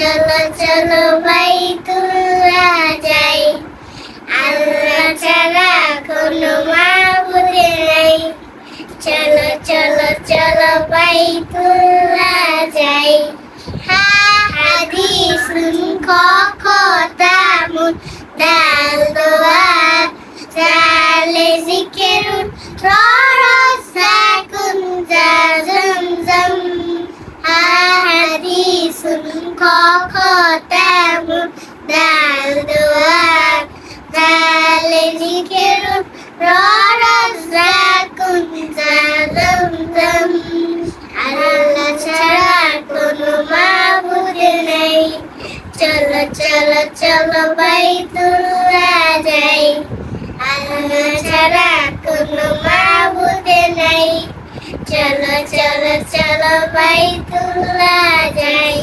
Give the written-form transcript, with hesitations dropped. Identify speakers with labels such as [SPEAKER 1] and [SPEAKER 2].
[SPEAKER 1] চলো চলো বাইতুল্লাহ যাই, আল্লাহ ছাড়া কোনো মাবুদ নাই। চলো চলো চলো বাইতুল্লাহ যাই। হা হাদিস নুন খ খ তা মুন দাল দোয়া জালে জিকিরুন র র সা কুন জা জম জম। হা হাদিস নুন খ খ তা মুন দাল দোয়া জালে জিকিরুন র র সা কুন জা জম জম। আল্লাহ ছাড়া কোনো মাবুদ নেই। চলো চলো চলো বাইতুল্লাহ যাই, আল্লাহ ছাড়া কোনো মাবুদ নেই। চলো চলো চলো বাইতুল্লাহ যাই।